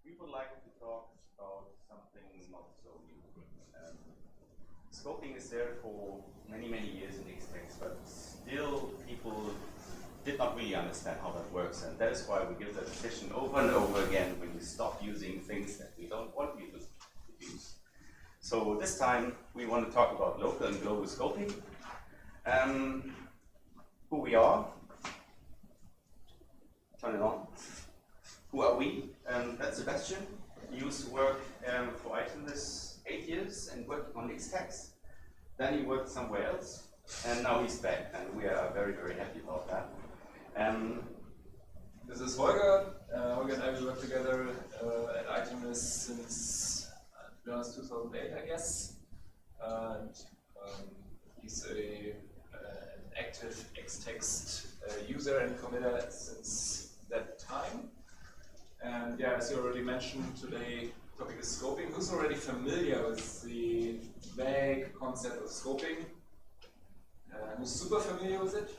We would like to talk about something not so new. Scoping is there for many, many years in Xtext, but still people did not really understand how that works, and that is why we give that decision over and over again when you stop using things that we don't want you to use. So this time we want to talk about local and global scoping, who we are, turn it on. Who are we? That's Sebastian. He used to work for iTunes 8 years and worked on Xtext. Then he worked somewhere else, and now he's back, and we are very, very happy about that. This is Holger. Holger and I will work together at iTunes since 2008, I guess. And he's an active Xtext user and committer since that time. And yeah, as you already mentioned, today the topic is scoping. Who's already familiar with the vague concept of scoping? Who's super familiar with it?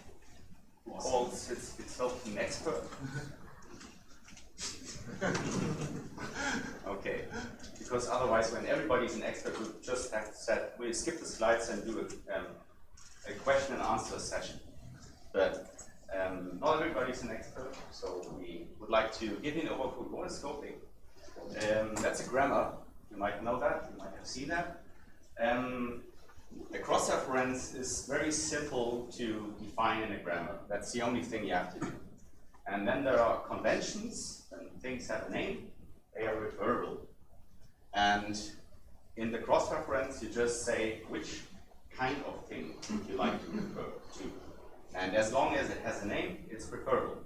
Calls itself an expert. Okay, because otherwise, when everybody's an expert, we just have said we skip the slides and do a question and answer session. But not everybody's an expert, so we would like to give you an overview. What is scoping? That's a grammar. You might know that. You might have seen that. A cross-reference is very simple to define in a grammar. That's the only thing you have to do. And then there are conventions. When things have a name, they are referable. And in the cross-reference, you just say which kind of thing you like to refer to. And as long as it has a name, it's referable.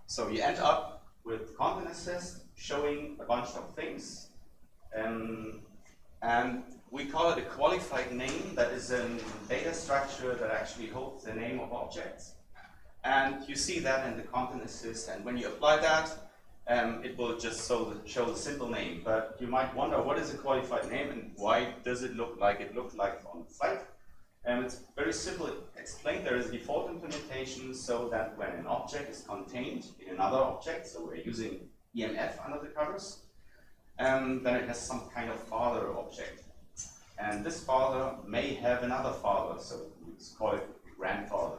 So you end up with content assist showing a bunch of things. And we call it a qualified name. That is a data structure that actually holds the name of objects. And you see that in the content assist. And when you apply that, it will just show the simple name. But you might wonder, what is a qualified name and why does it look like on the site? It's very simple explained. There is a default implementation so that when an object is contained in another object, so we're using EMF under the covers, then it has some kind of father object. And this father may have another father, so let's call it grandfather.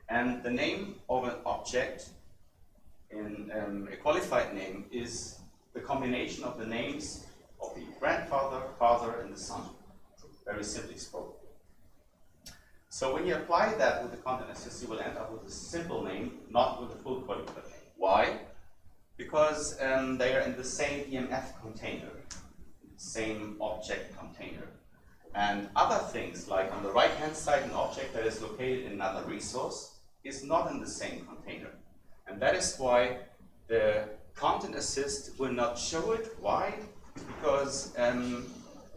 And the name of an object in a qualified name is the combination of the names of the grandfather, father, and the son. Very simply spoken. So when you apply that with the content assist, you will end up with a simple name, not with a full qualified name. Why? Because they are in the same EMF container, same object container. And other things, like on the right-hand side, an object that is located in another resource is not in the same container. And that is why the content assist will not show it. Why? Because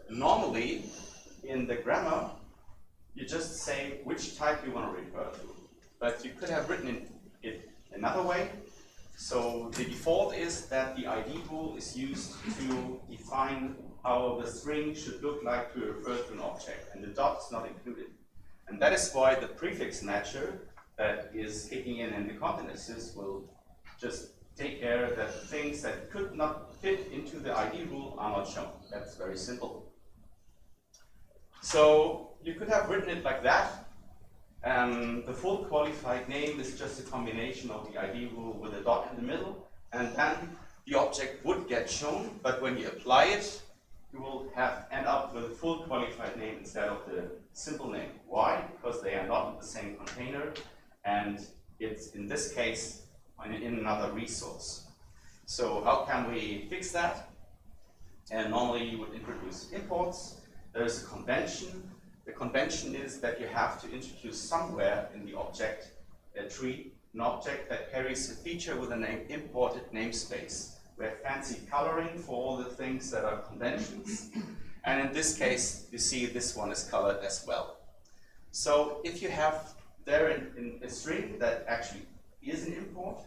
normally in the grammar, you just say which type you want to refer to. But you could have written it another way. So the default is that the ID rule is used to define how the string should look like to refer to an object, and the dot is not included. And that is why the prefix matcher that is kicking in the content assist will just take care that things that could not fit into the ID rule are not shown. That's very simple. So you could have written it like that. The full qualified name is just a combination of the ID rule with a dot in the middle, and then the object would get shown, but when you apply it, you will end up with a full qualified name instead of the simple name. Why? Because they are not in the same container, and it's, in this case, in another resource. So how can we fix that? And normally you would introduce imports. There's a convention. The convention is that you have to introduce somewhere in the object tree an object that carries a feature with a name imported namespace. We have fancy coloring for all the things that are conventions. And in this case, you see this one is colored as well. So if you have there in a string that actually is an import,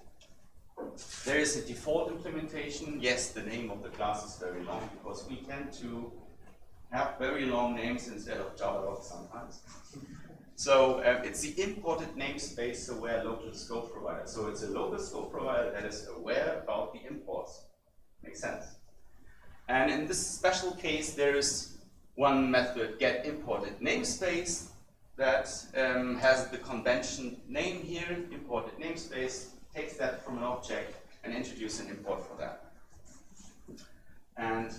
there is a default implementation. Yes, the name of the class is very long because we tend to have very long names instead of Java sometimes. So it's the imported namespace aware local scope provider. So it's a local scope provider that is aware about the imports. Makes sense. And in this special case, there is one method, get imported namespace, that has the convention name here, imported namespace, takes that from an object and introduce an import for that. And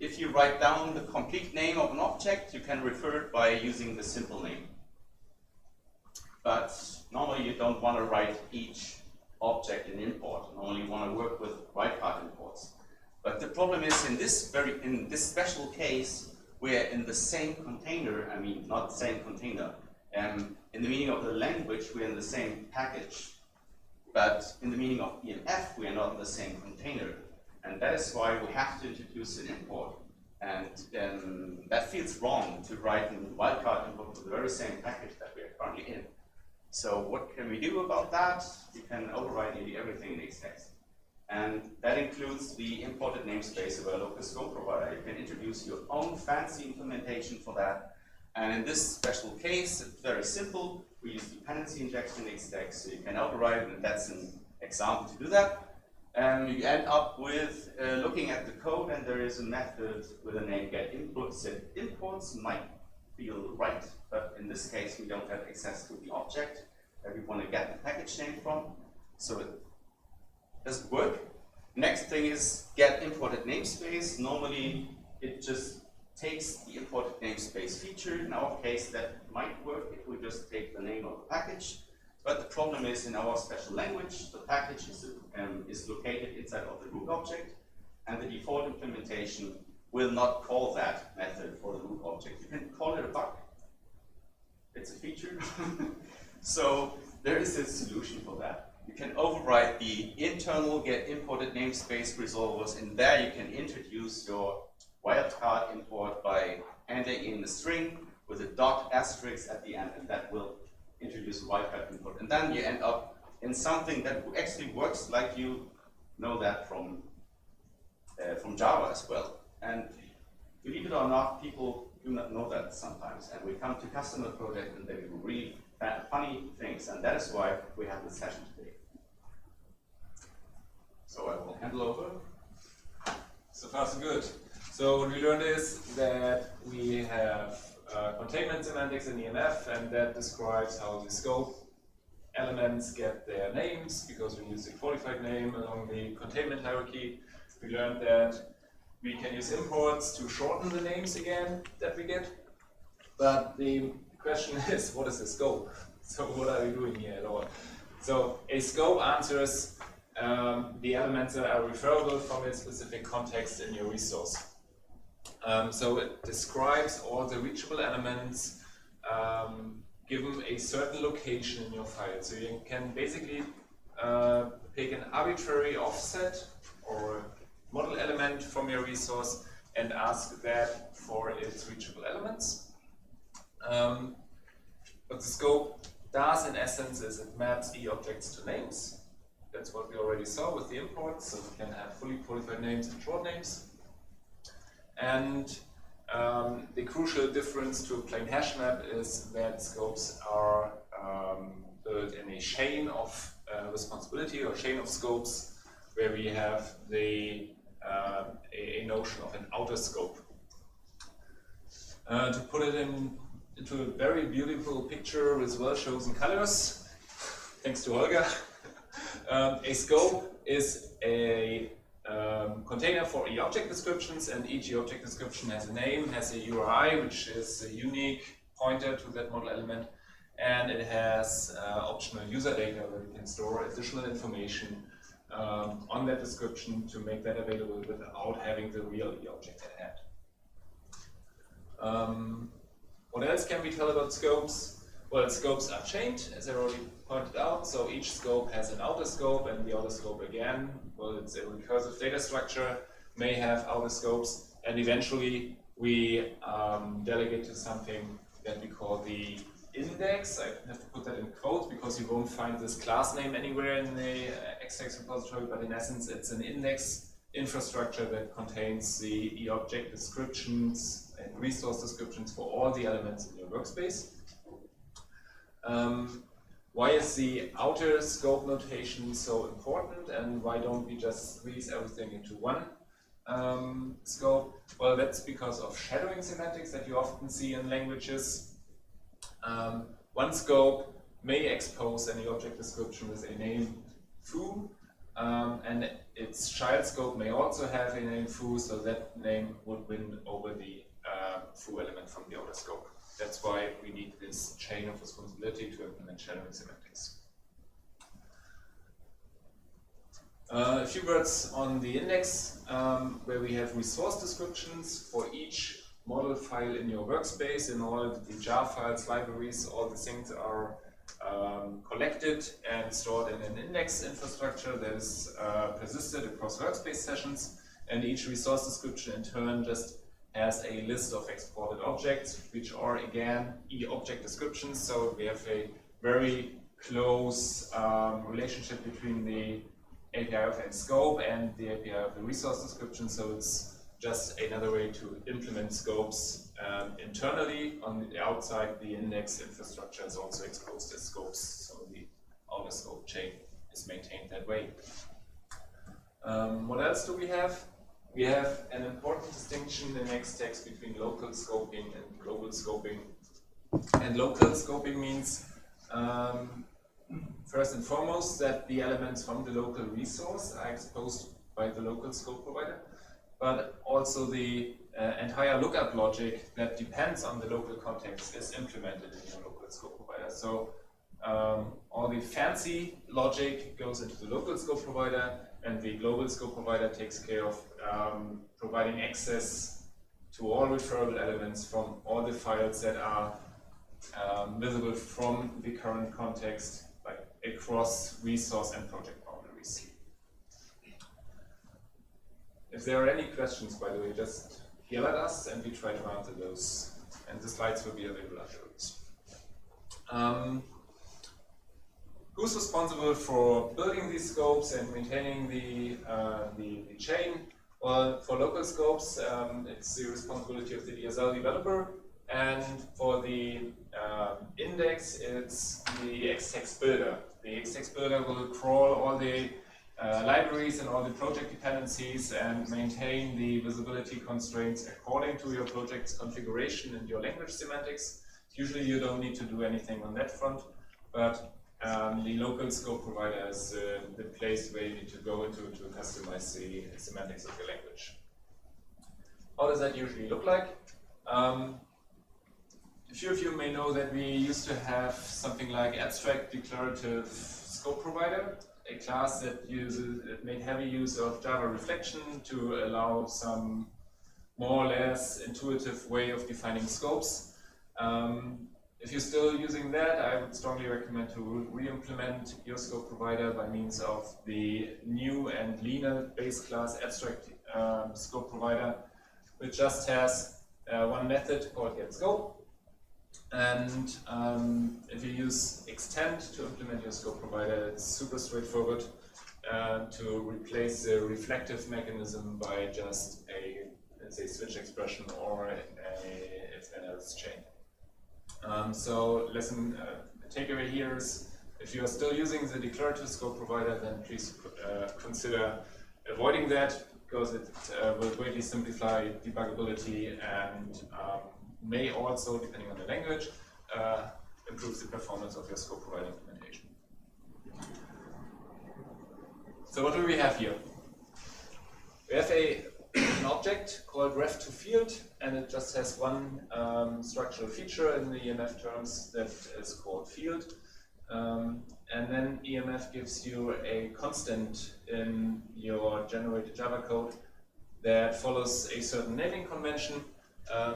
if you write down the complete name of an object, you can refer it by using the simple name. But normally you don't want to write each object in import. Normally you want to work with wildcard imports. But the problem is in this special case, we're in the same container. I mean, not the same container. In the meaning of the language, we're in the same package. But in the meaning of EMF, we are not in the same container. And that is why we have to introduce an import. And that feels wrong to write a wildcard import to the very same package that we are currently in. So what can we do about that? You can override nearly everything in Xtext. And that includes the imported namespace of a local scope provider. You can introduce your own fancy implementation for that. And in this special case, it's very simple. We use dependency injection in Xtext, so you can override it, and that's an example to do that. You end up with looking at the code, and there is a method with a name get imports. Imports might feel right, but in this case, we don't have access to the object that we want to get the package name from, so it doesn't work. Next thing is get imported namespace. Normally, it just takes the imported namespace feature. In our case, that might work if we just take the name of the package. But the problem is in our special language, the package is located inside of the root object, and the default implementation will not call that method for the root object. You can call it a bug. It's a feature. So there is a solution for that. You can override the internal get imported namespace resolvers, and there you can introduce your wildcard import by ending in the string with a dot asterisk at the end, and that will introduce a wildcard import. And then you end up in something that actually works like you know that from Java as well. And believe it or not, people do not know that sometimes. And we come to customer projects and they do really funny things. And that is why we have this session today. So I will handle over. So far so good. So what we learned is that we have containment semantics in EMF, and that describes how the scope elements get their names, because we use the qualified name along the containment hierarchy. We learned that we can use imports to shorten the names again that we get. But the question is, what is the scope? So what are we doing here at all? So a scope answers the elements that are referable from a specific context in your resource. So it describes all the reachable elements given a certain location in your file. So you can basically pick an arbitrary offset or model element from your resource and ask that for its reachable elements. What the scope does in essence is it maps e-objects to names. That's what we already saw with the imports, so we can have fully qualified names and short names. And the crucial difference to a plain hash map is that scopes are built in a chain of responsibility or chain of scopes, where we have the a notion of an outer scope. To put it into a very beautiful picture with well-chosen colors, thanks to Holger, a scope is a container for e-object descriptions, and each e-object description has a name, has a URI, which is a unique pointer to that model element, and it has optional user data where you can store additional information on that description to make that available without having the real e-object at hand. What else can we tell about scopes? Well, scopes are chained, as I already pointed out, so each scope has an outer scope, and the outer scope again, well, it's a recursive data structure, may have outer scopes, and eventually we delegate to something that we call the index. I have to put that in quotes because you won't find this class name anywhere in the Xtext repository, but in essence it's an index infrastructure that contains the e-object descriptions and resource descriptions for all the elements in your workspace. Why is the outer scope notation so important, and why don't we just squeeze everything into one scope? Well, that's because of shadowing semantics that you often see in languages. One scope may expose any object description with a name foo, and its child scope may also have a name foo, so that name would win over the foo element from the outer scope. That's why we need this chain of responsibility to implement shadowing semantics. A few words on the index, where we have resource descriptions for each model file in your workspace. In all the jar files, libraries, all the things are collected and stored in an index infrastructure that is persisted across workspace sessions, and each resource description in turn just has a list of exported objects, which are again e-object descriptions. So we have a very close relationship between the API of and scope and the API of the resource description. So it's just another way to implement scopes internally. On the outside, the index infrastructure is also exposed as scopes, so the outer scope chain is maintained that way. What else do we have? We have an important distinction in Xtext between local scoping and global scoping. And local scoping means, first and foremost, that the elements from the local resource are exposed by the local scope provider, but also the entire lookup logic that depends on the local context is implemented in your local scope provider. So all the fancy logic goes into the local scope provider, and the global scope provider takes care of providing access to all referable elements from all the files that are visible from the current context, like across resource and project boundaries. If there are any questions, by the way, just yell at us and we try to answer those. And the slides will be available afterwards. Who's responsible for building these scopes and maintaining the chain? Well, for local scopes, it's the responsibility of the DSL developer, and for the index, it's the Xtext builder. The Xtext builder will crawl all the libraries and all the project dependencies and maintain the visibility constraints according to your project's configuration and your language semantics. Usually you don't need to do anything on that front, but the local scope provider is the place where you need to go into to customize the semantics of your language. How does that usually look like? A few of you may know that we used to have something like abstract declarative scope provider, a class that made heavy use of Java reflection to allow some more or less intuitive way of defining scopes. If you're still using that, I would strongly recommend to re-implement your scope provider by means of the new and leaner base class abstract scope provider, which just has one method called getScope. And if you use extend to implement your scope provider, it's super straightforward to replace the reflective mechanism by just a, let's say, switch expression or a if-then-else chain. So takeaway here is, if you are still using the declarative scope provider, then please consider avoiding that, because it will greatly simplify debuggability and may also, depending on the language, improve the performance of your scope provider implementation. So what do we have here? We have an object called ref2field, and it just has one structural feature in the EMF terms that is called field. And then EMF gives you a constant in your generated Java code that follows a certain naming convention.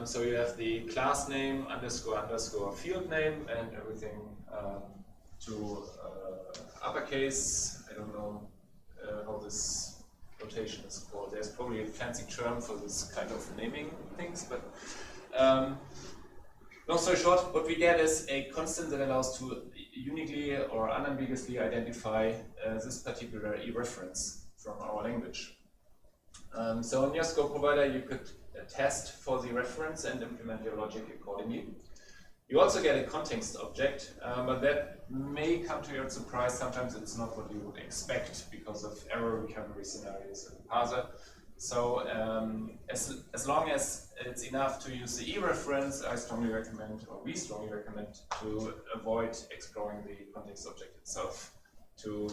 So you have the class name __ field name and everything to uppercase. I don't know how this notation is called. There's probably a fancy term for this kind of naming things, but long story short, what we get is a constant that allows to uniquely or unambiguously identify this particular e-reference from our language. So in your scope provider, you could test for the reference and implement your logic accordingly. You also get a context object, but that may come to your surprise. Sometimes it's not what you would expect because of error recovery scenarios in the parser. So as long as it's enough to use the e-reference, I strongly recommend, or we strongly recommend, to avoid exploring the context object itself to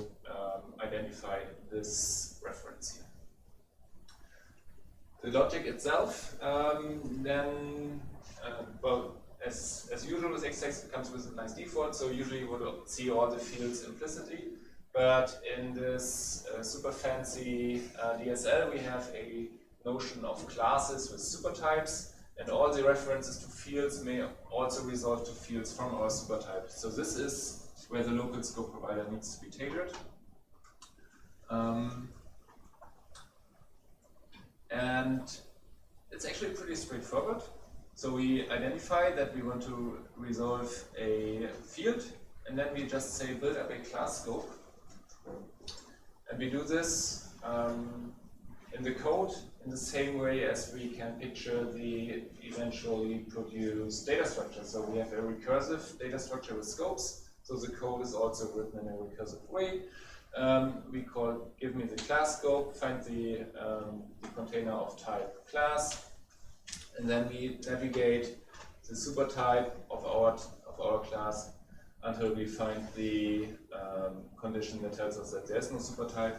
identify this reference here. The logic itself, well, as usual with Xtext, it comes with a nice default, so usually you will see all the fields implicitly. But in this super fancy DSL, we have a notion of classes with supertypes, and all the references to fields may also result to fields from our supertype. So this is where the local scope provider needs to be tailored. And it's actually pretty straightforward. So we identify that we want to resolve a field, and then we just say build up a class scope. And we do this in the code in the same way as we can picture the eventually produced data structure. So we have a recursive data structure with scopes. So the code is also written in a recursive way. We call give me the class scope, find the container of type class, and then we navigate the supertype of our class until we find the condition that tells us that there's no supertype.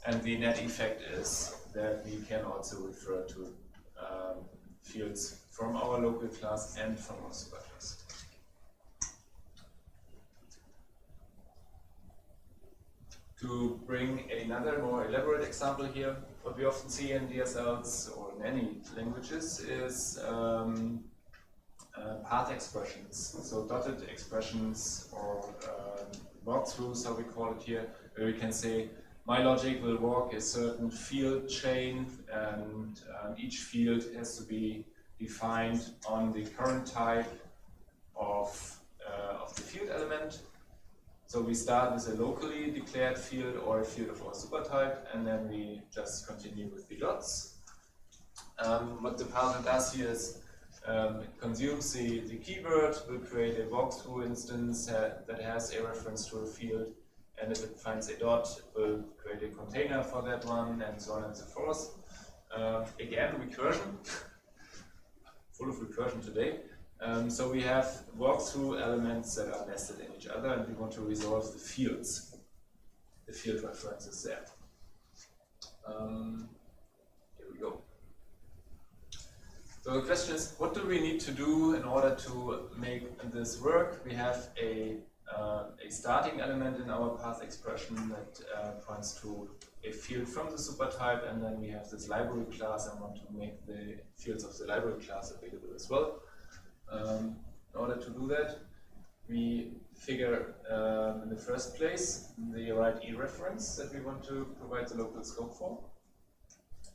And the net effect is that we can also refer to fields from our local class and from our superclass. To bring another more elaborate example here, what we often see in DSLs or in any languages is path expressions, so dotted expressions or walkthroughs, how we call it here, where we can say my logic will walk a certain field chain, and each field has to be defined on the current type of the field element. So we start with a locally declared field or a field of our supertype, and then we just continue with the dots. What the parser does here is it consumes the keyword, will create a walkthrough instance that has a reference to a field, and if it finds a dot, it will create a container for that one, and so on and so forth. Again, recursion, full of recursion today. So we have walkthrough elements that are nested in each other, and we want to resolve the fields, the field references there. Here we go. So the question is, what do we need to do in order to make this work? We have a starting element in our path expression that points to a field from the supertype, and then we have this library class and want to make the fields of the library class available as well. In order to do that, we figure in the first place the right e-reference that we want to provide the local scope for.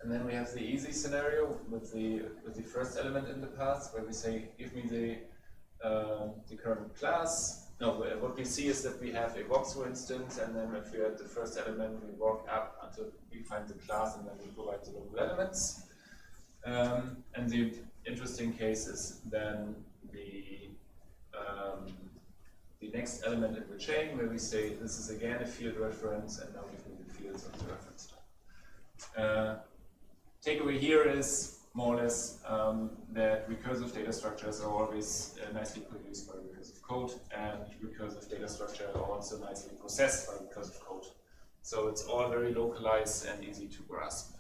And then we have the easy scenario with the first element in the path, where we say, give me the current class. No, what we see is that we have a walkthrough instance, and then if we add the first element, we walk up until we find the class, and then we provide the local elements. And the interesting case is then the next element in the chain, where we say this is again a field reference, and now give me the fields of the reference type. Takeaway here is more or less that recursive data structures are always nicely produced by recursive code, and recursive data structure are also nicely processed by recursive code. So it's all very localized and easy to grasp.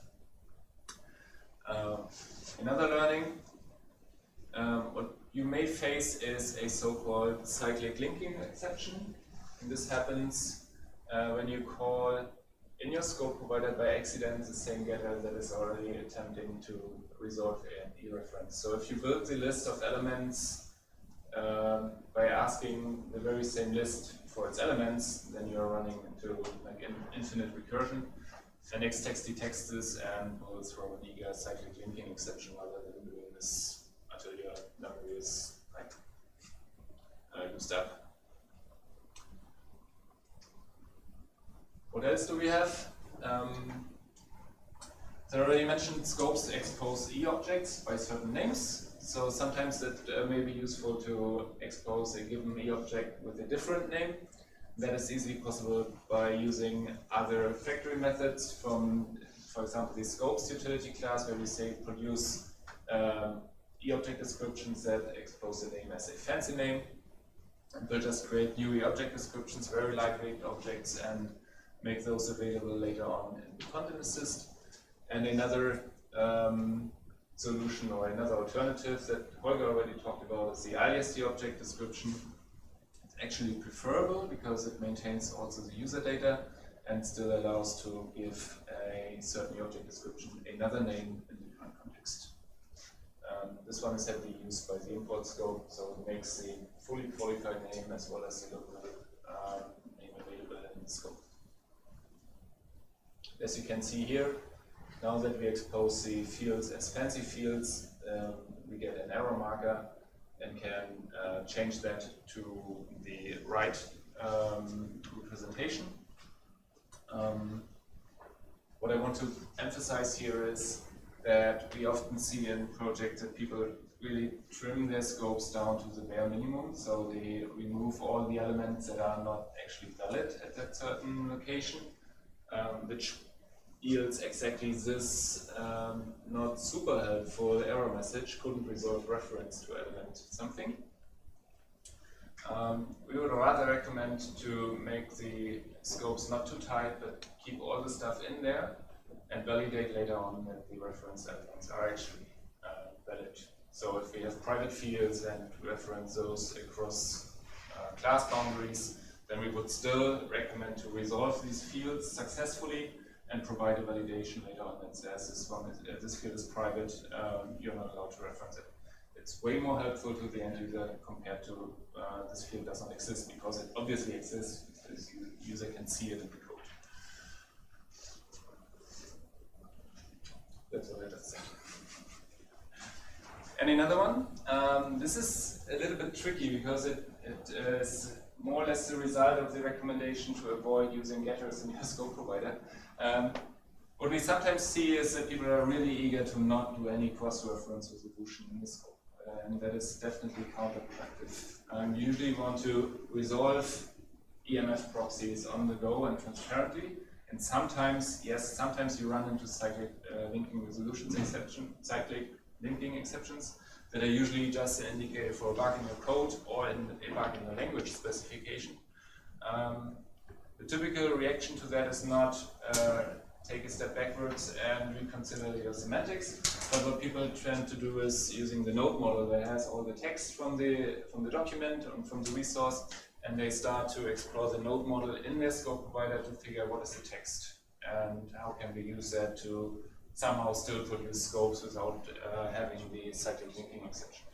Another learning, what you may face is a so-called cyclic linking exception. And this happens when you call in your scope provided by accident the same getter that is already attempting to resolve an e-reference. So if you build the list of elements by asking the very same list for its elements, then you're running into like an infinite recursion. And Xtext detects this and will throw an eager cyclic linking exception rather than doing this until your memory is like used up. What else do we have? So I already mentioned scopes expose e-objects by certain names. So sometimes it may be useful to expose a given e-object with a different name. That is easily possible by using other factory methods from, for example, the scopes utility class, where we say produce e-object descriptions that expose the name as a fancy name. And we'll just create new e-object descriptions, very lightweight objects, and make those available later on in the content assist. And another solution or another alternative that Holger already talked about is the alias object description. It's actually preferable because it maintains also the user data and still allows to give a certain object description another name in the current context. This one is heavily used by the import scope, so it makes the fully qualified name as well as the local name available in the scope. As you can see here, now that we expose the fields as fancy fields, we get an error marker and can change that to the right representation. What I want to emphasize here is that we often see in projects that people really trim their scopes down to the bare minimum, so they remove all the elements that are not actually valid at that certain location, which yields exactly this not super helpful error message, couldn't resolve reference to element something. We would rather recommend to make the scopes not too tight, but keep all the stuff in there and validate later on that the reference elements are actually valid. So if we have private fields and reference those across class boundaries, then we would still recommend to resolve these fields successfully and provide a validation later on that says this field is private, you're not allowed to reference it. It's way more helpful to the end user compared to this field does not exist, because it obviously exists because the user can see it in the code. That's all I just said. And another one, this is a little bit tricky because it is more or less the result of the recommendation to avoid using getters in your scope provider. What we sometimes see is that people are really eager to not do any cross-reference resolution in the scope, and that is definitely counterproductive. You usually want to resolve EMF proxies on the go and transparently, and sometimes, yes, sometimes you run into cyclic linking resolutions cyclic linking exceptions that are usually just an indicator for a bug in your code or a bug in the language specification. The typical reaction to that is not take a step backwards and reconsider your semantics, but what people tend to do is using the node model that has all the text from the document and from the resource, and they start to explore the node model in their scope provider to figure out what is the text and how can we use that to somehow still produce scopes without having the cyclic linking exception.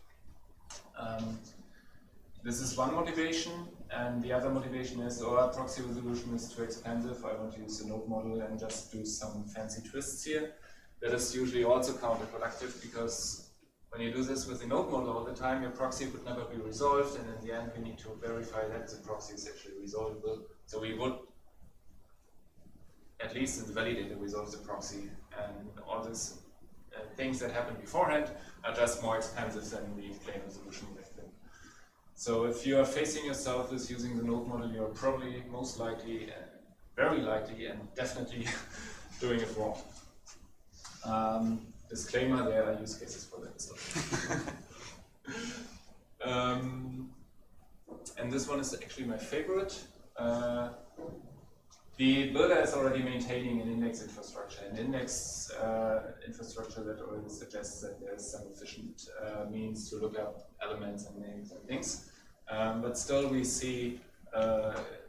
This is one motivation, and the other motivation is, our proxy resolution is too expensive, I want to use the node model and just do some fancy twists here. That is usually also counterproductive, because when you do this with the node model all the time, your proxy would never be resolved, and in the end we need to verify that the proxy is actually resolvable. So we would, at least in the validator, resolve the proxy, and all these things that happen beforehand are just more expensive than the plain resolution with them. So if you are facing yourself with using the node model, you're probably most likely, very likely, and definitely doing it wrong. Disclaimer, there are use cases for that stuff. And this one is actually my favorite. The builder is already maintaining an index infrastructure, an index infrastructure that already suggests that there's some efficient means to look up elements and names and things. But still we see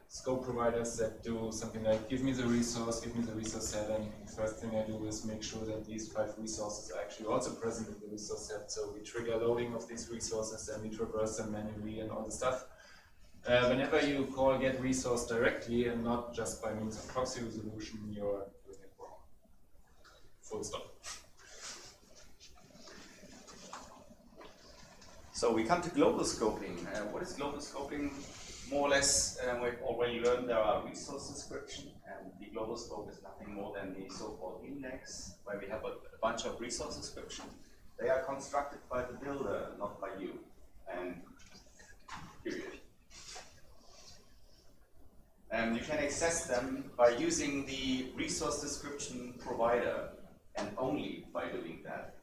scope providers that do something like, give me the resource set, and the first thing I do is make sure that these 5 resources are actually also present in the resource set. So we trigger loading of these resources and we traverse them manually and all the stuff. Whenever you call get resource directly and not just by means of proxy resolution, you're doing it wrong. Full stop. So we come to global scoping. What is global scoping? More or less, we've already learned there are resource description, and the global scope is nothing more than the so-called index, where we have a bunch of resource descriptions. They are constructed by the builder, not by you. And period. You can access them by using the resource description provider, and only by doing that.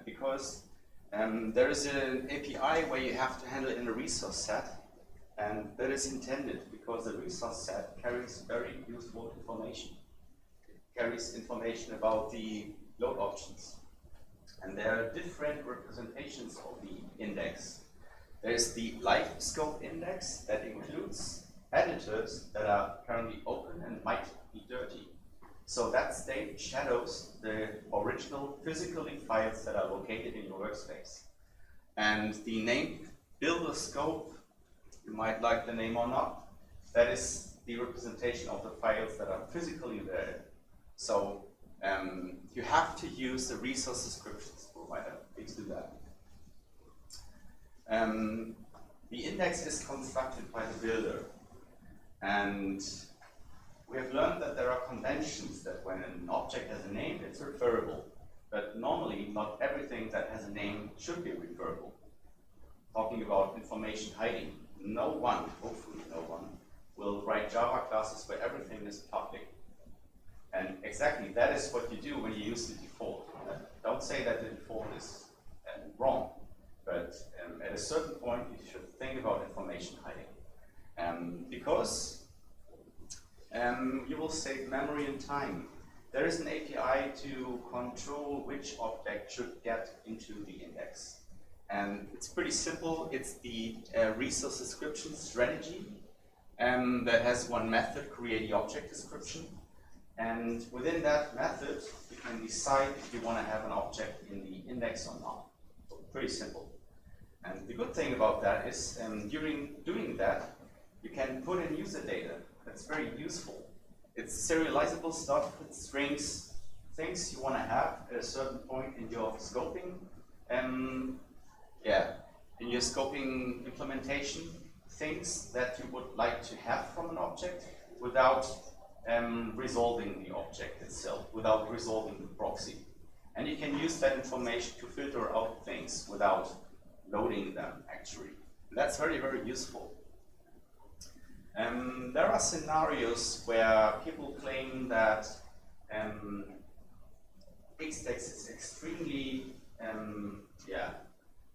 Because there is an API where you have to handle in a resource set, and that is intended because the resource set carries very useful information. It carries information about the load options. And there are different representations of the index. There's the live scope index that includes editors that are currently open and might be dirty. So that state shadows the original physical files that are located in your workspace. And the name builder scope, you might like the name or not, that is the representation of the files that are physically there. So you have to use the resource descriptions provider. Please do that. The index is constructed by the builder. And we have learned that there are conventions that when an object has a name, it's referable. But normally, not everything that has a name should be referable. Talking about information hiding, no one, hopefully no one, will write Java classes where everything is public. And exactly that is what you do when you use the default. Don't say that the default is wrong, but at a certain point you should think about information hiding. Because you will save memory and time. There is an API to control which object should get into the index. And it's pretty simple. It's the resource description strategy that has one method, create the object description. And within that method, you can decide if you want to have an object in the index or not. So pretty simple. And the good thing about that is during doing that, you can put in user data. That's very useful. It's serializable stuff, it's strings, things you want to have at a certain point in your scoping. In your scoping implementation, things that you would like to have from an object without resolving the object itself, without resolving the proxy. And you can use that information to filter out things without loading them, actually. And that's very, very useful. There are scenarios where people claim that Xtext is extremely,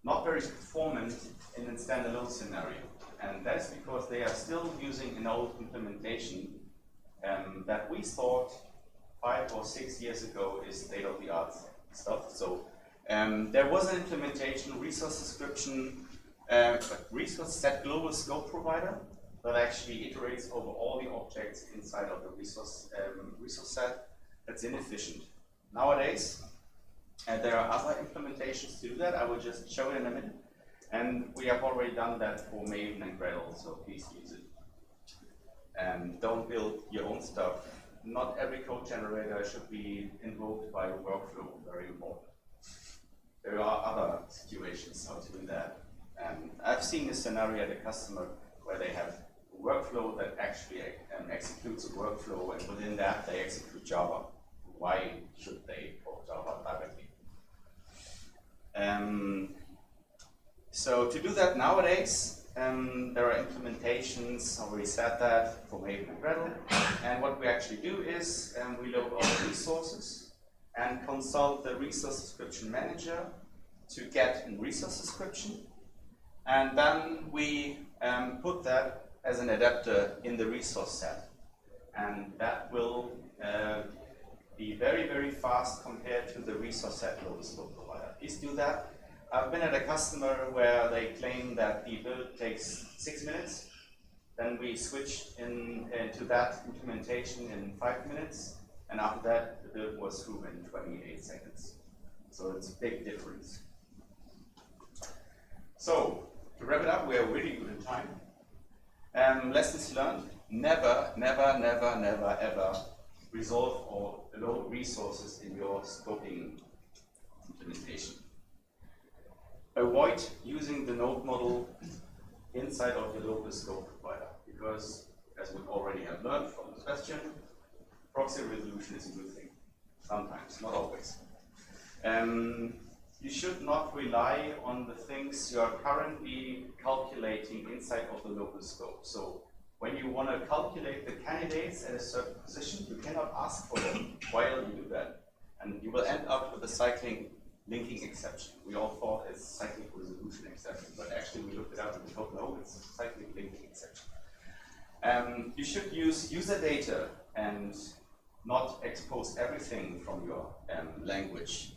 not very performant in a standalone scenario. And that's because they are still using an old implementation that we thought 5 or 6 years ago is state-of-the-art stuff. So there was an implementation, resource description, resource set global scope provider that actually iterates over all the objects inside of the resource set. That's inefficient. Nowadays, there are other implementations to do that. I will just show it in a minute. And we have already done that for Maven and Gradle, so please use it. And don't build your own stuff. Not every code generator should be invoked by a workflow, very important. There are other situations how to do that. And I've seen a scenario at a customer where they have a workflow that actually executes a workflow, and within that they execute Java. Why should they call Java directly? So to do that nowadays, there are implementations, I already said that, for Maven and Gradle. And what we actually do is we load all the resources and consult the resource description manager to get a resource description. And then we put that as an adapter in the resource set. And that will be very, very fast compared to the resource set global scope provider. Please do that. I've been at a customer where they claim that the build takes 6 minutes. Then we switch into that implementation in 5 minutes. And after that, the build was through in 28 seconds. So it's a big difference. So, to wrap it up, we are really good in time. Lessons learned: never, never, never, never, ever resolve or load resources in your scoping implementation. Avoid using the node model inside of your local scope provider, because, as we already have learned from this question, proxy resolution is a good thing. Sometimes, not always. You should not rely on the things you are currently calculating inside of the local scope. So when you want to calculate the candidates at a certain position, you cannot ask for them while you do that. And you will end up with a cycling linking exception. We all thought it's cyclic resolution exception, but actually we looked it up and we thought, no, it's cyclic linking exception. You should use user data and not expose everything from your language.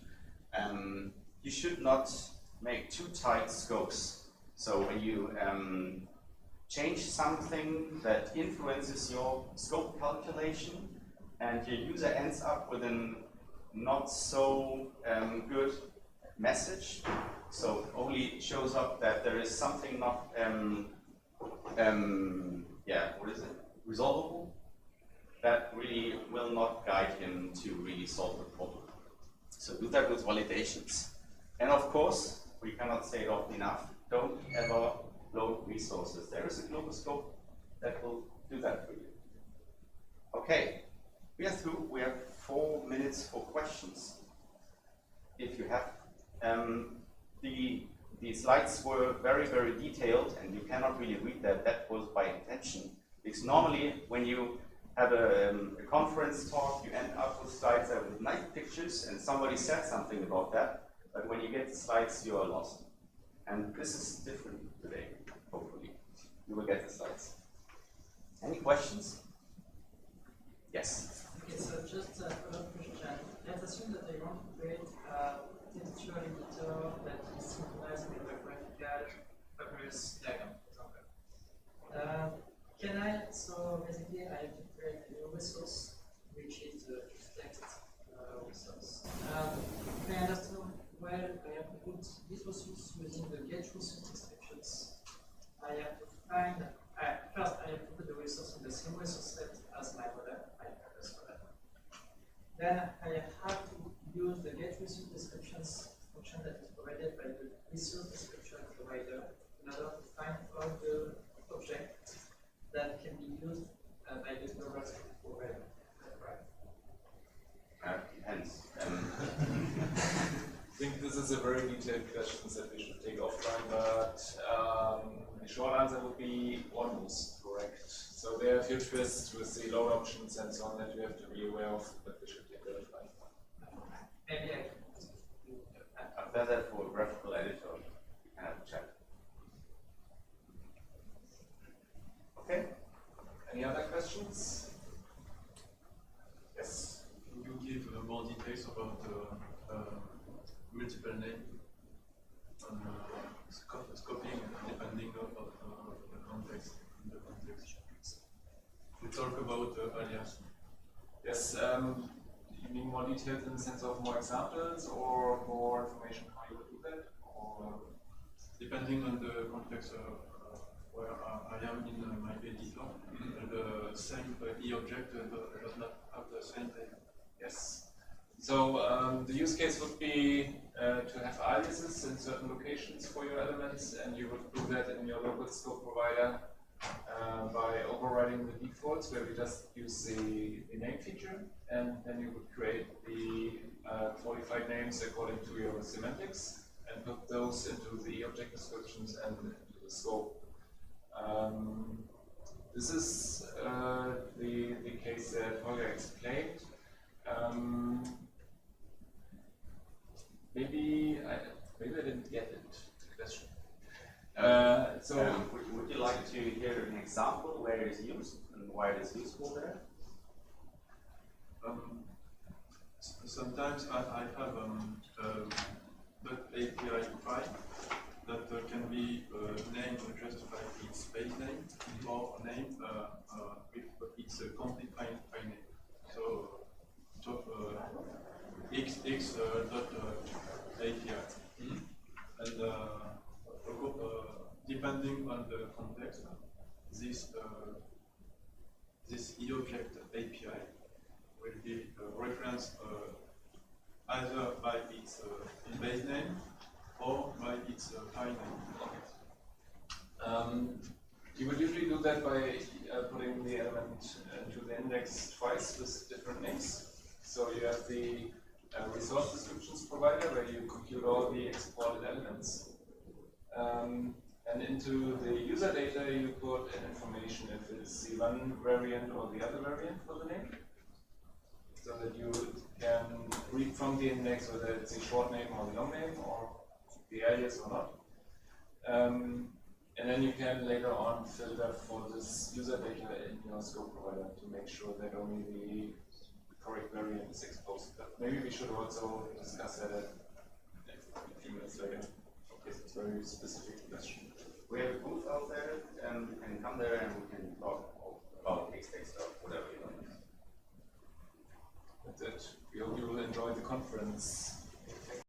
You should not make too tight scopes. So when you change something that influences your scope calculation and your user ends up with a not so good message, so it only shows up that there is something not resolvable, that really will not guide him to really solve the problem. So do that with validations. And of course, we cannot say it often enough, don't ever load resources. There is a global scope that will do that for you. Okay, we are through. We have 4 minutes for questions. If you have, the slides were very, very detailed and you cannot really read that. That was by intention. Because normally when you have a conference talk, you end up with slides that with nice pictures and somebody said something about that. But when you get the slides, you are lost. And this is different today, hopefully. You will get the slides. Any questions? Yes? Okay, so just a follow-up question. Let's assume that I want to create a textual editor that is synchronized with a graphical papyrus diagram, for example. Can I, so basically I have to create a new resource, which is the Xtext resource. Can I understand well, I have to put this resource using the get resource descriptions. I have to find, first I have to put the resource in the same resource set as my model, my previous model. Then I have to use the get resource descriptions function that is provided by the resource description provider in order to find all the objects that can be used by the global scope provider. Depends. I think this is a very detailed question that we should take offline, but the short answer would be almost correct. So there are a few twists with the load options and so on that you have to be aware of, but we should take that offline. Maybe I can. I've done that for a graphical editor. You can have a chat. Okay. Any other questions? Yes. Can you give more details about multiple name and scoping depending on the context? We talk about alias. Yes. You mean more details in the sense of more examples or more information how you would do that? Or Depending on the context where I am in my editor, the same e-object does not have the same name. yes. So the use case would be to have aliases in certain locations for your elements, and you would do that in your local scope provider by overriding the defaults, where we just use the name feature, and then you would create the qualified names according to your semantics, and put those into the object descriptions and into the scope. This is the case that Holger explained. Maybe I didn't get it, the question. Would you like to hear an example where it is used and why it is useful there? Sometimes I have .api file that can be named just by its base name or named with its complete file name. So xx.api. And depending on the context, this e-object API will be referenced either by its base name or by its file name. You would usually do that by putting the element into the index twice with different resource descriptions provider where you compute all the exported elements. And into the user data, you put in information if it's the one variant or the other variant for the name, so that you can read from the index whether it's a short name or the long name or the alias or not. And then you can later on filter for this user data in your scope provider to make sure that only the correct variant is exposed. But maybe we should also discuss that a few minutes later. Okay, it's a very specific question. We have a booth out there, and you can come there and we can talk about Xtext or whatever you want. That's it. We hope you will enjoy the conference.